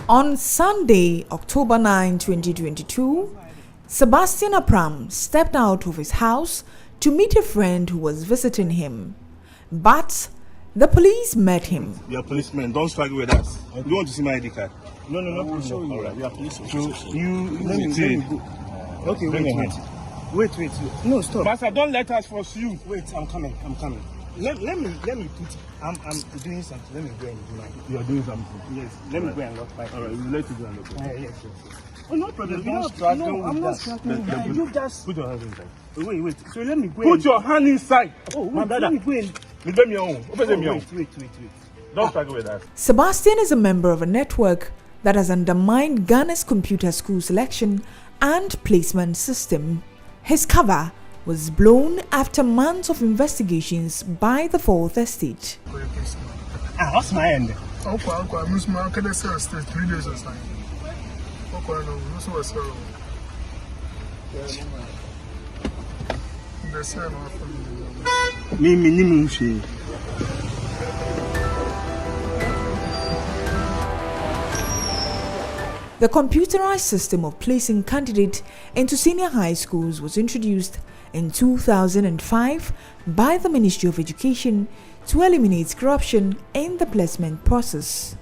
On Sunday, October 9, 2022, Sebastian Apram stepped out of his house to meet a friend who was visiting him. But the police met him. You're a policeman. Don't struggle with us. You want to see my ID card? No. All right. We are police. So let me go. Okay, wait. No, stop. Master, don't let us force you. Wait, I'm coming. Let me put. I'm doing something. Let me go and do my. You're doing something. Yes. Let me go and lock my. All right. We'll let you go and look. Yes. Oh, no problem. I'm not struggling. You just put your hands inside. Wait. So let me go. Put your hand inside. Oh, wait, let me go and. Wait. Don't struggle with us. Sebastian is a member of a network that has undermined Ghana's computer school selection and placement system. His cover was blown after months of investigations by the Fourth Estate. What's my end? Okay, I'm just going to say 3 days or something. Okay, no, this was the same for Me. The computerized system of placing candidates into senior high schools was introduced in 2005 by the Ministry of Education to eliminate corruption in the placement process.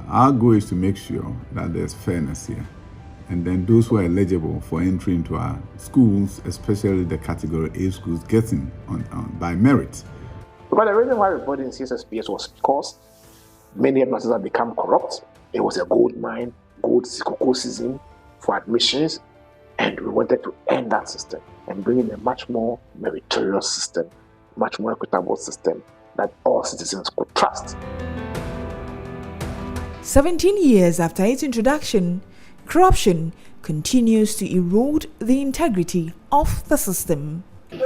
Our goal is to make sure that there's fairness here. And then those who are eligible for entry into our schools, especially the category A schools, getting on by merit. But the reason why reporting CSSPS was because many headmasters have become corrupt. It was a gold mine, gold season for admissions, and we wanted to end that system and bring in a much more meritorious system, much more equitable system that all citizens could trust. 17 years after its introduction, corruption continues to erode the integrity of the system. In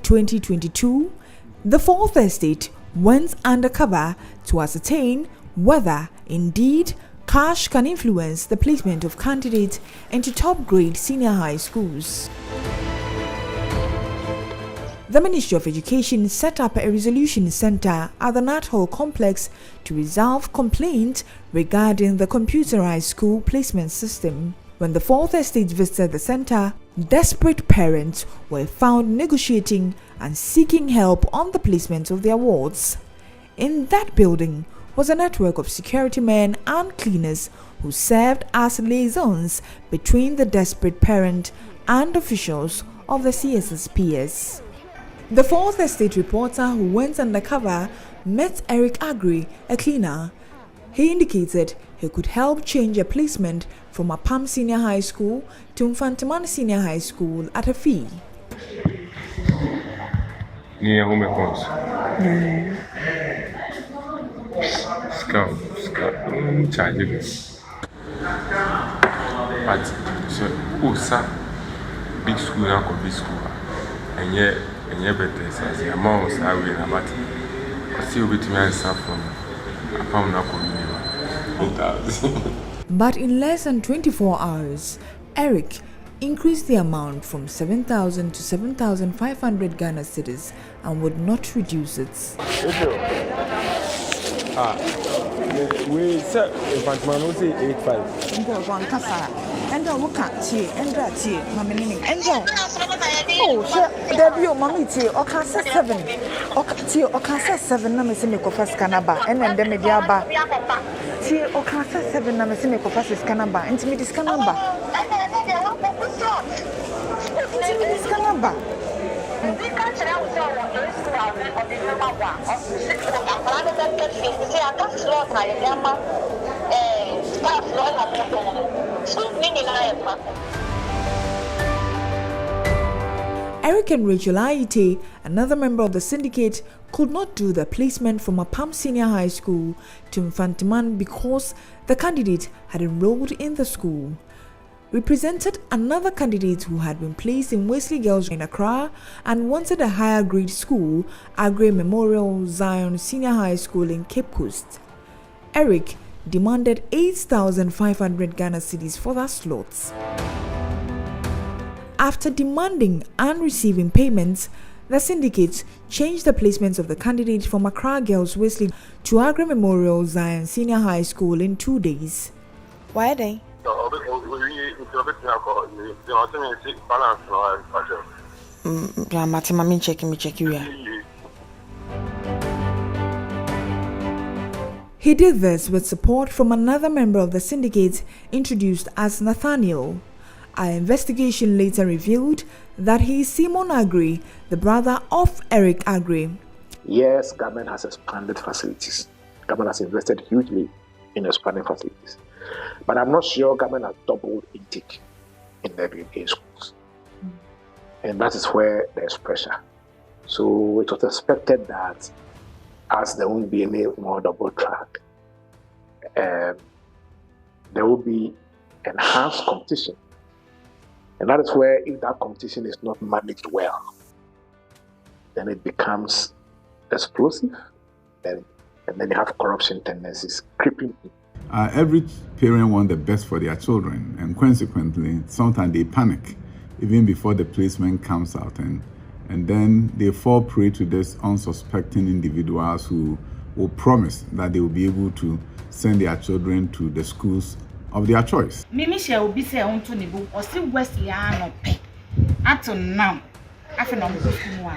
2022, the Fourth Estate went undercover to ascertain whether, indeed, cash can influence the placement of candidates into top-grade senior high schools. The Ministry of Education set up a resolution center at the Nat Hall complex to resolve complaints regarding the computerized school placement system. When the Fourth Estate visited the center, desperate parents were found negotiating and seeking help on the placement of their wards. In that building was a network of security men and cleaners who served as liaisons between the desperate parent and officials of the CSSPS. The Fourth Estate reporter who went undercover met Eric Agri, a cleaner. He indicated he could help change a placement from Apam Senior High School to Mfantiman Senior High School at a fee. Big school and big school, and yet better says the amounts I will about it. Still with me and from a pound But in less than 24 hours, Eric increased the amount from 7,000 to 7,500 Ghana cedis and would not reduce it. We said if I'm not say 85. And look at tea, and that tea, Mammy, and oh, there be Mammy tea, or can say 7, or tea, or can say 7, Namasimico first canaba, and then the mediaba tea, or can say 7, Namasimico first canaba, and to me this canaba. This canaba. Eric and Rachel Aite, another member of the syndicate, could not do the placement from Apam Senior High School to Mfantiman because the candidate had enrolled in the school. We presented another candidate who had been placed in Wesley Girls in Accra and wanted a higher grade school, Agri Memorial Zion Senior High School in Cape Coast. Eric demanded 8,500 Ghana cedis for that slot. After demanding and receiving payments, The syndicates changed the placements of the candidate from Accra Girls Wesley to Agri Memorial Zion Senior High School in 2 days. Why are they? He did this with support from another member of the syndicate introduced as Nathaniel. Our investigation later revealed that he is Simon Agri, the brother of Eric Agri. Yes, government has expanded facilities. Government has invested hugely in expanding facilities. But I'm not sure government has doubled intake in the WA schools. And that is where there's pressure. So it was expected that as there won't be any more double track, there will be enhanced competition. And that is where, if that competition is not managed well, then it becomes explosive, and then you have corruption tendencies creeping in. Every parent wants the best for their children, and consequently, sometimes they panic even before the placement comes out, and then they fall prey to this unsuspecting individuals who will promise that they will be able to send their children to the schools of their choice. Mimisha will be say on to Nibu or still Wesley no pay. Until now, I feel no school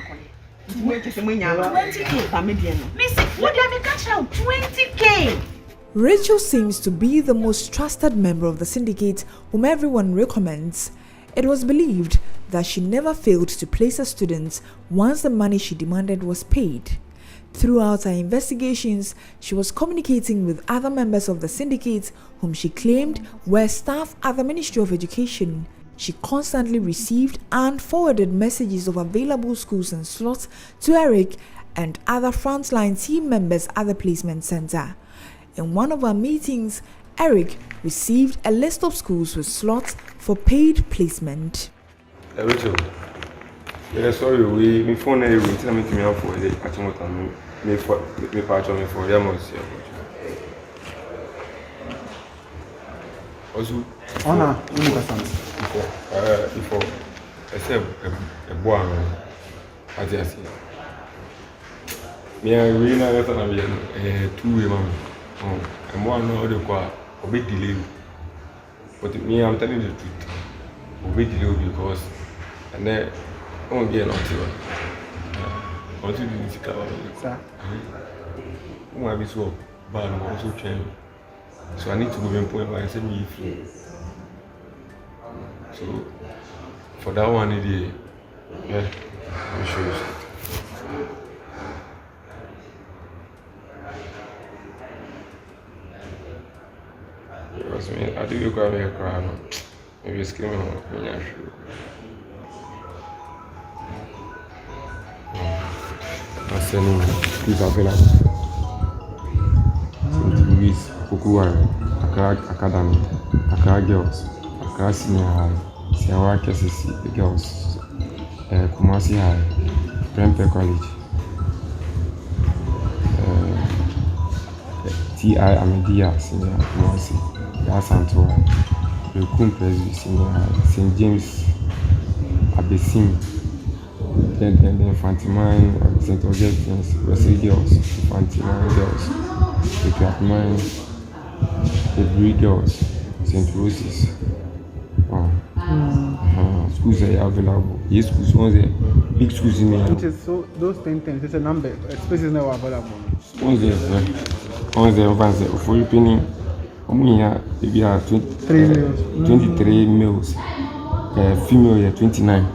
20K. Listen, what do you catch out 20K? Rachel seems to be the most trusted member of the syndicate whom everyone recommends. It was believed that she never failed to place her students once the money she demanded was paid. Throughout her investigations, she was communicating with other members of the syndicate whom she claimed were staff at the Ministry of Education. She constantly received and forwarded messages of available schools and slots to Eric and other frontline team members at the placement center. In one of our meetings, Eric received a list of schools with slots for paid placement. Rachel, sorry, we phone you. We tell me to me out for it. I don't want me for Yamos. Also, before I said a boy, I just me I really not a 2 women. And one other quite a bit delayed. But me, I'm telling you the truth. A bit delayed because and then I won't get until you didn't cover me. I want to be so bad, I'm also trying. So I need to move in point where I said me free. So for that one idea, yeah, I'm sure. Because me, I do go away a crowd. Maybe screaming on me. I send him these available. St. Louis, Kukuwari, Accra Academy, Accra Girls, Accra Senior High, Siawa KCC Girls, Kumasi High, Prempeh College, T.I. Amidia Senior Kumasi, Yasantua, Rekum Presby Senior High, St. James Abesim, then Infantimine, St. Augustine's, Wesley Girls, Infantimine Girls, the Crackmine, the Bree Girls, St. Roses. Schools are available. Yes, schools, ones there, big schools in there. So those 10 things, it's a number, spaces now available. Ones there, for you penny, maybe 23 males, female 29.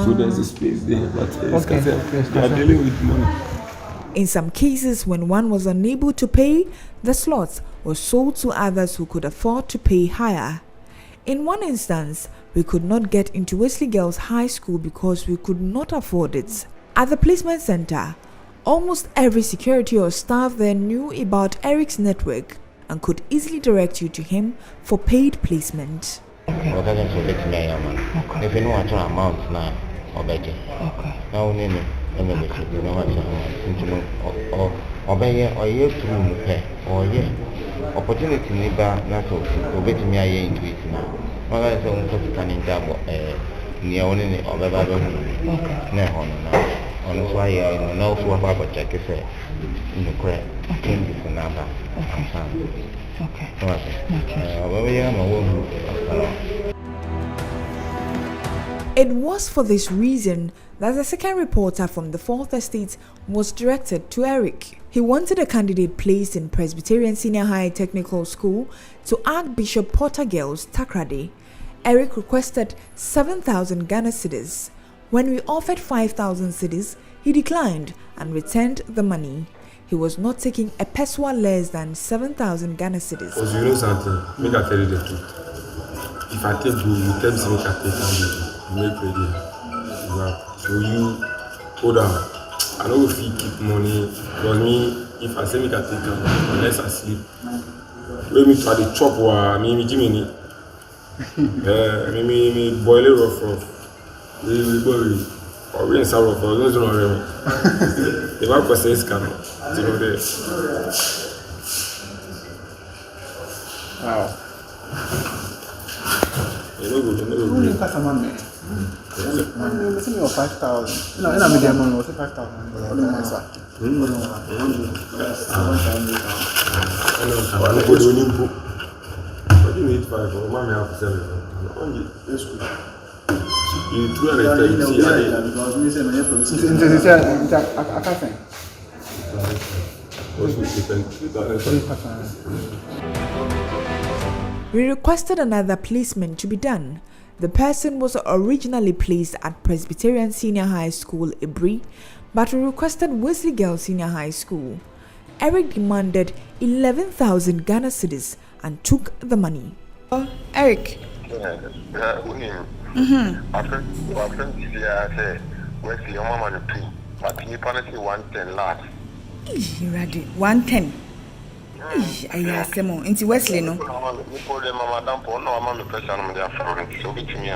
So there's a space there, but they are dealing with money. In some cases, when one was unable to pay, the slots were sold to others who could afford to pay higher. In one instance, we could not get into Wesley Girls High School because we could not afford it. At the placement center, almost every security or staff there knew about Eric's network and could easily direct you to him for paid placement. Okay. If you know what amount now, okay. Now we need you know what or you to pay or opportunity never not to get me into it now. Other than can in double near only or never now. on so I know so about check it in the crack. In the number. Okay. It was for this reason that the second reporter from the Fourth Estate was directed to Eric. He wanted a candidate placed in Presbyterian Senior High Technical School to Archbishop Porter Girls, Takrady. Eric requested 7,000 Ghana cedis. When we offered 5,000 cedis, he declined and returned the money. He was not taking a peso less than 7,000 Ghana cedis. Because you know something, make I tell you the truth. If I take you, you tell me make I take you make ready. So you hold on. I don't know if you keep money. Because me, if I say make I take you, unless I sleep. Let me try to chop or me Jimmy. Me boil it rough. We boil it. Or we ain't sour for those who don't know. The one person is coming. You know this. Wow. You know good. Only customer man. Listen me 5,000. No, I'm the money was 5,000. What do you need 5 for? Mommy have 7. That's good. You 230. We requested another placement to be done. The person was originally placed at Presbyterian Senior High School, Ibri, but we requested Wesley Girls Senior High School. Eric demanded 11,000 Ghana cedis and took the money. Eric. My friend said, Wesley, your mama 2, but you penalty 110 last. Ready, 110. I asked him, into Wesley, no? You call them Mama Dampo, no, I'm on the pressure on their phone, so be to me.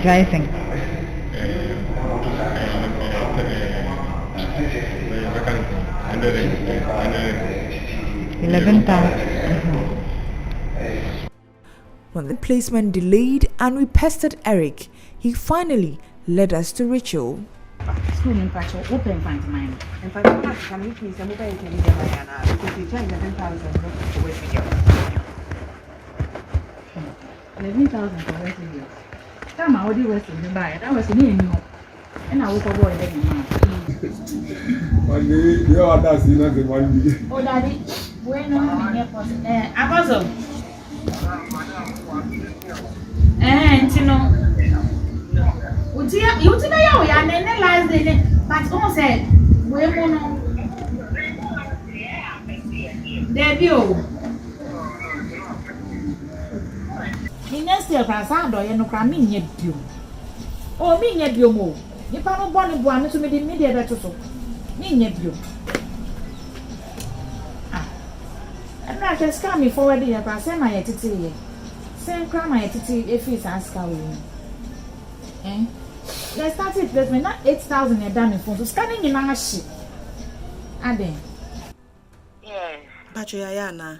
Driving. 11,000. When the placement delayed and we pestered Eric, he finally led us to Rachel. School in Pacho, open find mine. In fact, can you please, I'm going to leave Diana because you turned 11,000 to wait for you. 11,000 for West Indies. Come out the West Indies buy. That was near you. And I woke up boy then. One day, you are that's not the one day. Oh, Daddy, when on the Apostle. And you know, you tell you are then last day, but all said, we mono debut. Next year, Prasado, you know, come in yet you. Oh, me yet you move. You can't born a one to me the media better so. Me yet you. I'm not just coming forward here, but send my attitude. Same crime my attitude if it's asked how you. Eh? Let's start it, but not 8,000 you're done in phone. So scanning in our ship. Ade. Yes. Patriana.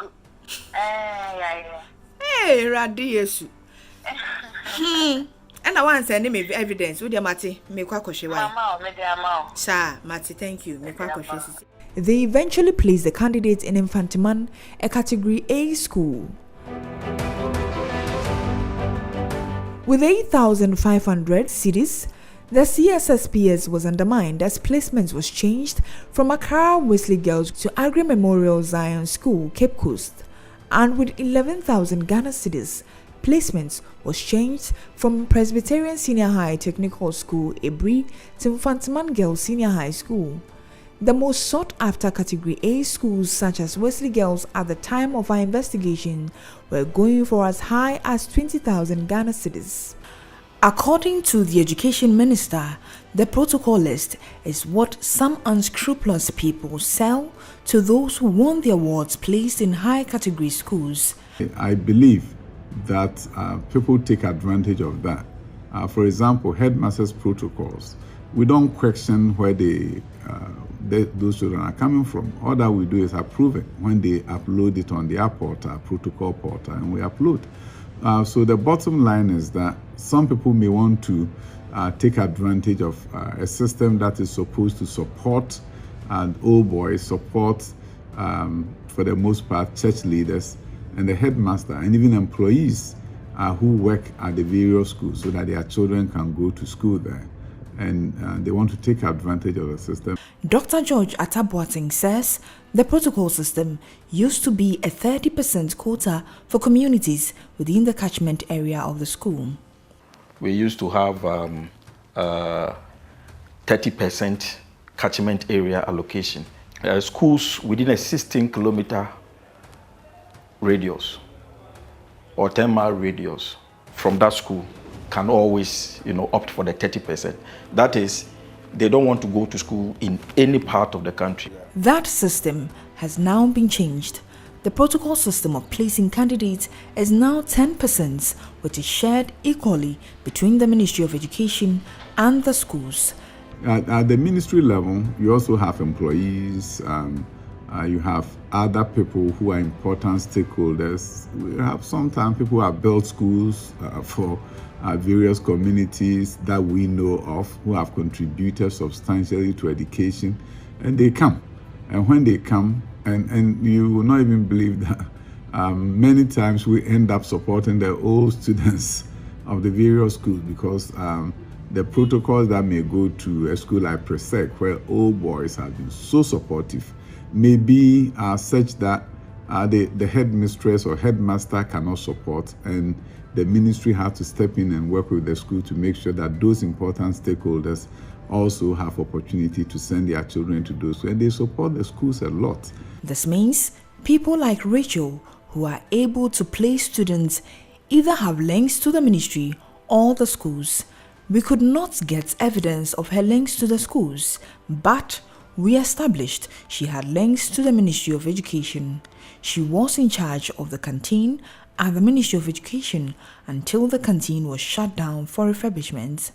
Yeah. Hey, Radi Yesu. And I want to send him evidence. Would you, Mati? Me kwa koshe wa. Sir, Mati, thank you. Me kwa koshe. They eventually placed the candidates in Infantiman, a Category A school. With 8,500 cedis, the CSSPS was undermined as placements was changed from Accra Wesley Girls to Agri Memorial Zion School, Cape Coast, and with 11,000 Ghana cedis, placements was changed from Presbyterian Senior High Technical School, Ebri, to Infantiman Girls Senior High School. The most sought-after Category A schools, such as Wesley Girls at the time of our investigation, were going for as high as 20,000 Ghana cedis. According to the Education Minister, the protocol list is what some unscrupulous people sell to those who won the awards placed in high category schools. I believe that people take advantage of that. For example, headmasters' protocols. We don't question where those children are coming from. All that we do is approve it when they upload it on their portal, protocol portal, and we upload. So the bottom line is that some people may want to take advantage of a system that is supposed to support old boys, support, for the most part, church leaders and the headmaster and even employees who work at the various schools so that their children can go to school there. And they want to take advantage of the system. Dr. George Ataboating says the protocol system used to be a 30% quota for communities within the catchment area of the school. We used to have 30% catchment area allocation. Schools within a 16-kilometer radius or 10-mile radius from that school can always, opt for the 30%. That is, they don't want to go to school in any part of the country. That system has now been changed. The protocol system of placing candidates is now 10%, which is shared equally between the Ministry of Education and the schools. At the ministry level, you also have employees, you have other people who are important stakeholders. We have sometimes people who have built schools for various communities that we know of who have contributed substantially to education, and they come. And when they come, and you will not even believe that many times we end up supporting the old students of the various schools because the protocols that may go to a school like Presec, where old boys have been so supportive, may be such that the headmistress or headmaster cannot support, and the ministry has to step in and work with the school to make sure that those important stakeholders also have opportunity to send their children to those schools, and they support the schools a lot. This means people like Rachel, who are able to place students, either have links to the ministry or the schools. We could not get evidence of her links to the schools, but we established she had links to the Ministry of Education. She was in charge of the canteen at the Ministry of Education until the canteen was shut down for refurbishment.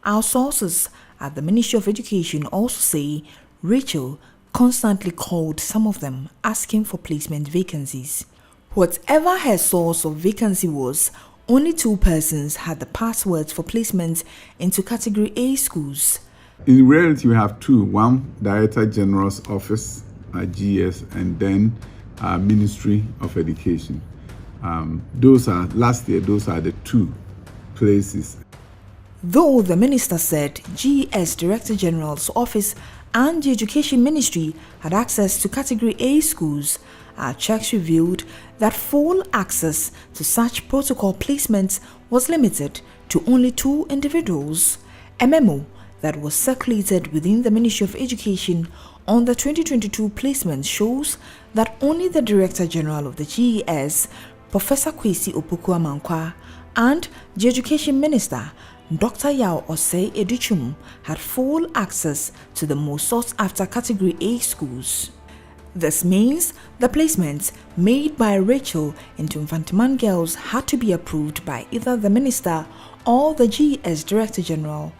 Our sources at the Ministry of Education also say Rachel constantly called some of them asking for placement vacancies. Whatever her source of vacancy was, only 2 persons had the passwords for placement into Category A schools. In reality, we have 2. One, Director General's Office, GS, and then Ministry of Education. Last year, those are the 2 places. Though the minister said GS Director General's Office and the Education Ministry had access to Category A schools, our checks revealed that full access to such protocol placements was limited to only 2 individuals. A memo that was circulated within the Ministry of Education on the 2022 placement shows that only the Director General of the GES, Professor Kwesi Opoku-Amankwah, and the Education Minister, Dr. Yao Osei Edichum, had full access to the most sought-after Category A schools. This means the placements made by Rachel into Infantiman Girls had to be approved by either the Minister or the GES Director General.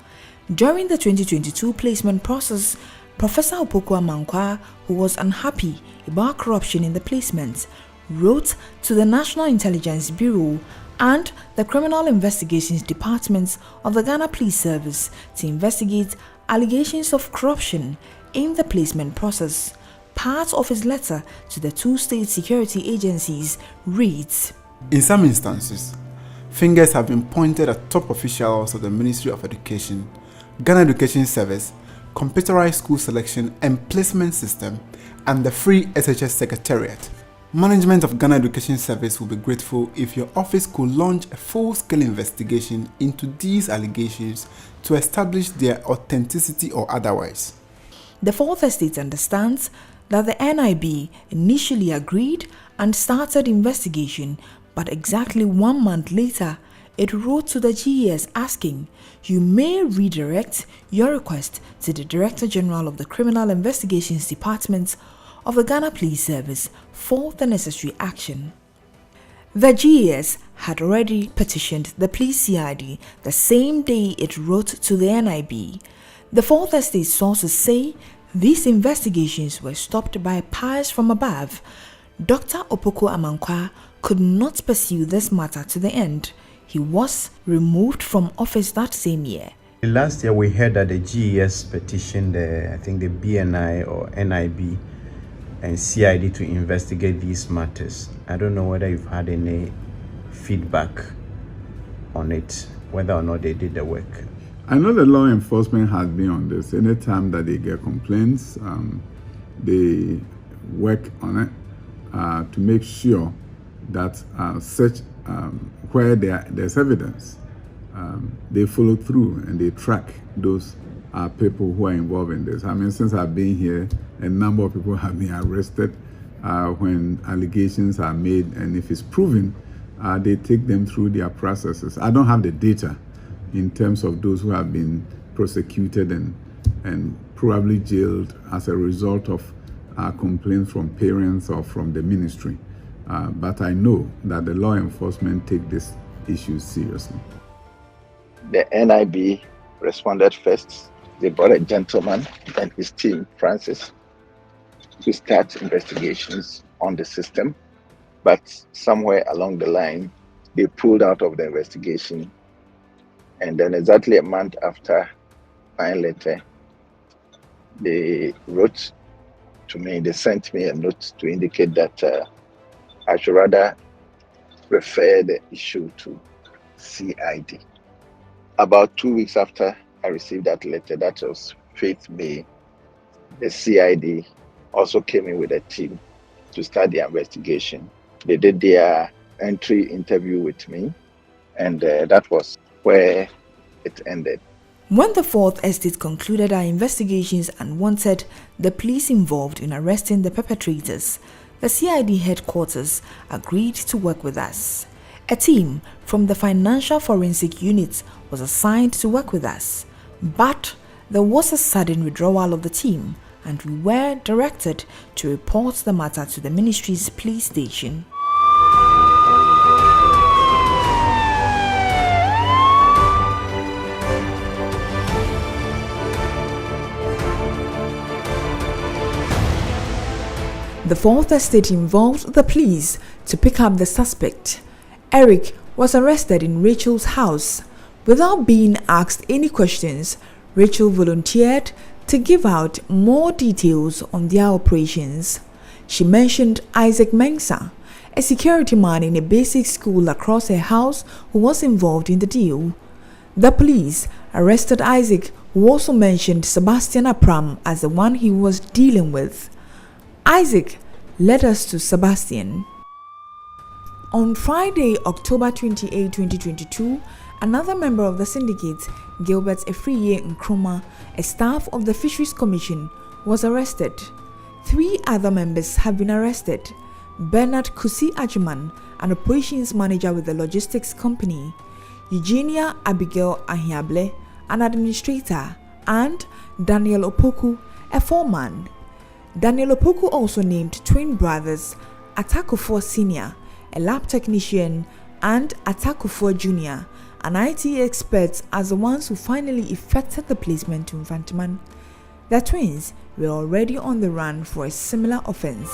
During the 2022 placement process, Professor Opoku-Amankwah, who was unhappy about corruption in the placements, wrote to the National Intelligence Bureau and the Criminal Investigations Departments of the Ghana Police Service to investigate allegations of corruption in the placement process. Part of his letter to the 2 state security agencies reads, "In some instances, fingers have been pointed at top officials of the Ministry of Education, Ghana Education Service, Computerized School Selection and Placement System, and the Free SHS Secretariat. Management of Ghana Education Service will be grateful if your office could launch a full-scale investigation into these allegations to establish their authenticity or otherwise. The Fourth Estate understands that the NIB initially agreed and started investigation, but exactly 1 month later, it wrote to the GES asking, "You may redirect your request to the Director General of the Criminal Investigations Department of the Ghana Police Service for the necessary action." The GES had already petitioned the police CID the same day it wrote to the NIB. The Fourth Estate sources say these investigations were stopped by powers from above. Dr. Opoku Amankwa could not pursue this matter to the end. He was removed from office that same year. Last year we heard that the GES petitioned I think the BNI or NIB and CID to investigate these matters. I don't know whether you've had any feedback on it, whether or not they did the work. I know the law enforcement has been on this. Anytime that they get complaints, they work on it to make sure that where there's evidence, they follow through and they track those people who are involved in this. I mean, since I've been here, a number of people have been arrested when allegations are made, and if it's proven, they take them through their processes. I don't have the data in terms of those who have been prosecuted and probably jailed as a result of complaints from parents or from the ministry. But I know that the law enforcement take this issue seriously. The NIB responded first. They brought a gentleman and his team, Francis, to start investigations on the system. But somewhere along the line, they pulled out of the investigation. And then exactly a month after my letter, they wrote to me, they sent me a note to indicate that I should rather refer the issue to CID. About 2 weeks after I received that letter, that was 5th May, the CID also came in with a team to start the investigation. They did their entry interview with me, and that was where it ended. When the Fourth Estate concluded our investigations and wanted the police involved in arresting the perpetrators, the CID headquarters agreed to work with us. A team from the Financial Forensic Unit was assigned to work with us, but there was a sudden withdrawal of the team, and we were directed to report the matter to the ministry's police station. The Fourth Estate involved the police to pick up the suspect. Eric was arrested in Rachel's house. Without being asked any questions, Rachel volunteered to give out more details on their operations. She mentioned Isaac Mensah, a security man in a basic school across her house who was involved in the deal. The police arrested Isaac, who also mentioned Sebastian Apram as the one he was dealing with. Isaac led us to Sebastian. On Friday, October 28, 2022, another member of the syndicate, Gilbert Efriye Nkrumah, a staff of the Fisheries Commission, was arrested. 3 other members have been arrested: Bernard Kusi Ajiman, an operations manager with the logistics company; Eugenia Abigail Ahiable, an administrator; and Daniel Opoku, a foreman. Daniel Opoku also named twin brothers Atakufor Sr., a lab technician, and Atakufor Jr., an IT expert, as the ones who finally effected the placement to Infantiman. The twins were already on the run for a similar offense.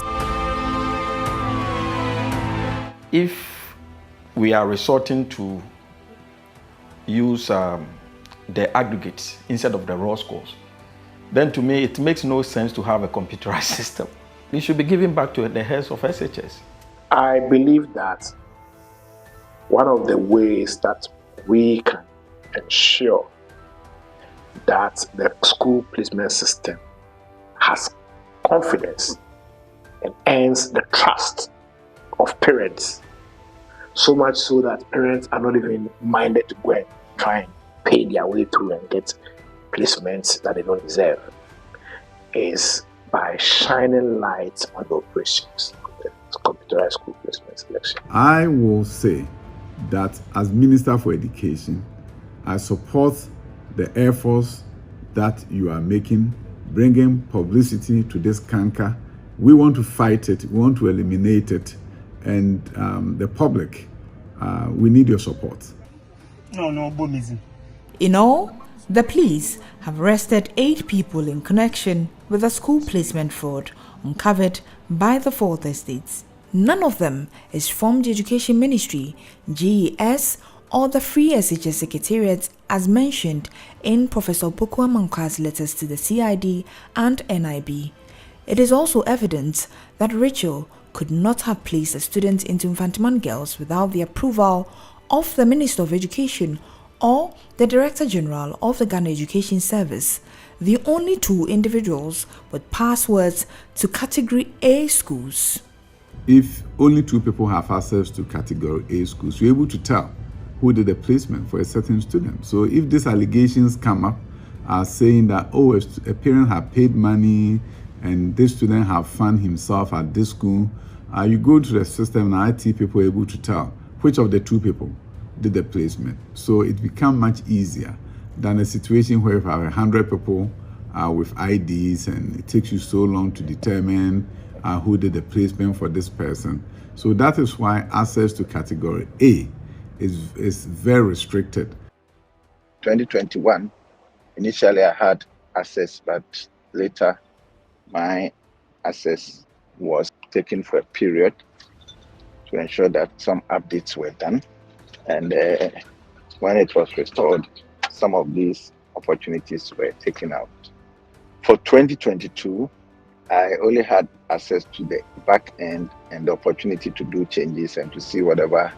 If we are resorting to use the aggregates instead of the raw scores, then to me it makes no sense to have a computerized system. It should be given back to the heads of SHS. I believe that one of the ways that we can ensure that the school placement system has confidence and earns the trust of parents. So much so that parents are not even minded to go and try and pay their way through and get placements that they don't deserve, is by shining light on the operations of the computerized school placement selection. I will say that as Minister for Education, I support the efforts that you are making, bringing publicity to this canker. We want to fight it, we want to eliminate it, and the public, we need your support. No, Bomizi. In all, the police have arrested 8 people in connection with the school placement fraud uncovered by the 4th Estates. None of them is from the Education Ministry, GES, or the Free SHS Secretariat as mentioned in Professor Opoku Amankwah's letters to the CID and NIB. It is also evident that Rachel could not have placed a student into Infantiman Girls without the approval of the Minister of Education or the Director General of the Ghana Education Service, the only 2 individuals with passwords to Category A schools. If only 2 people have access to Category A schools, you're able to tell who did the placement for a certain student. So if these allegations come up saying that, oh, a parent have paid money and this student have found himself at this school, you go to the system and IT people are able to tell which of the 2 people did the placement. So it becomes much easier than a situation where you have 100 people with IDs and it takes you so long to determine who did the placement for this person. So that is why access to Category A is very restricted. 2021, initially I had access, but later my access was taken for a period to ensure that some updates were done. And when it was restored, some of these opportunities were taken out. For 2022, I only had access to the back end and the opportunity to do changes and to see whatever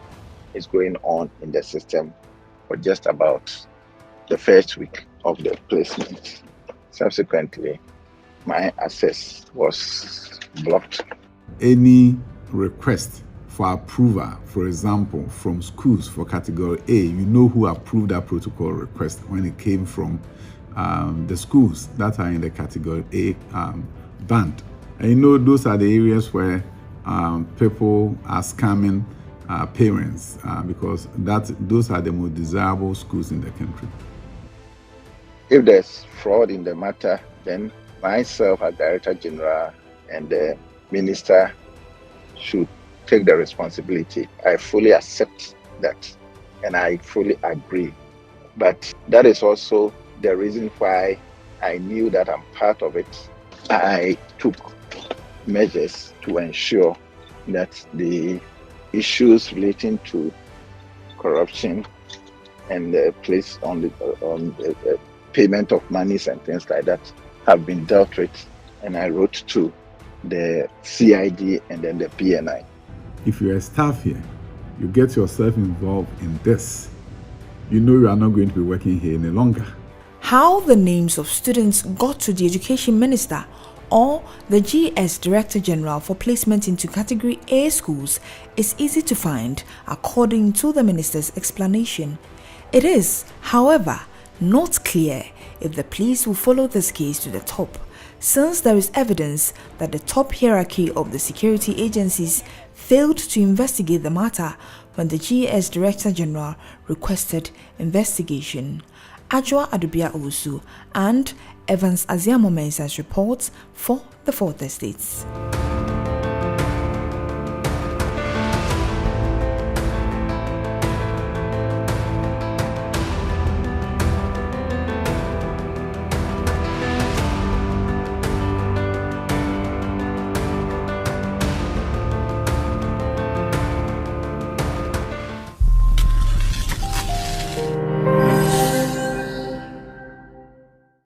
is going on in the system for just about the first week of the placement. Subsequently, my access was blocked. Any request for approval, for example, from schools for Category A, you know who approved that protocol request when it came from the schools that are in the Category A band. And you know those are the areas where people are scamming parents because those are the most desirable schools in the country. If there's fraud in the matter, then myself as Director General and the Minister should take the responsibility. I fully accept that and I fully agree. But that is also the reason why I knew that I'm part of it. I took measures to ensure that the issues relating to corruption and the place on the payment of monies and things like that have been dealt with. And I wrote to the CID and then the PNI. If you're a staff here, you get yourself involved in this, you know you are not going to be working here any longer. How the names of students got to the Education Minister or the GS Director General for placement into Category A schools is easy to find according to the Minister's explanation. It is, however, not clear if the police will follow this case to the top, since there is evidence that the top hierarchy of the security agencies failed to investigate the matter when the GS Director General requested investigation. Ajwa Adubia Owusu and Evans Aziamo Mensah's reports for the 4th Estates.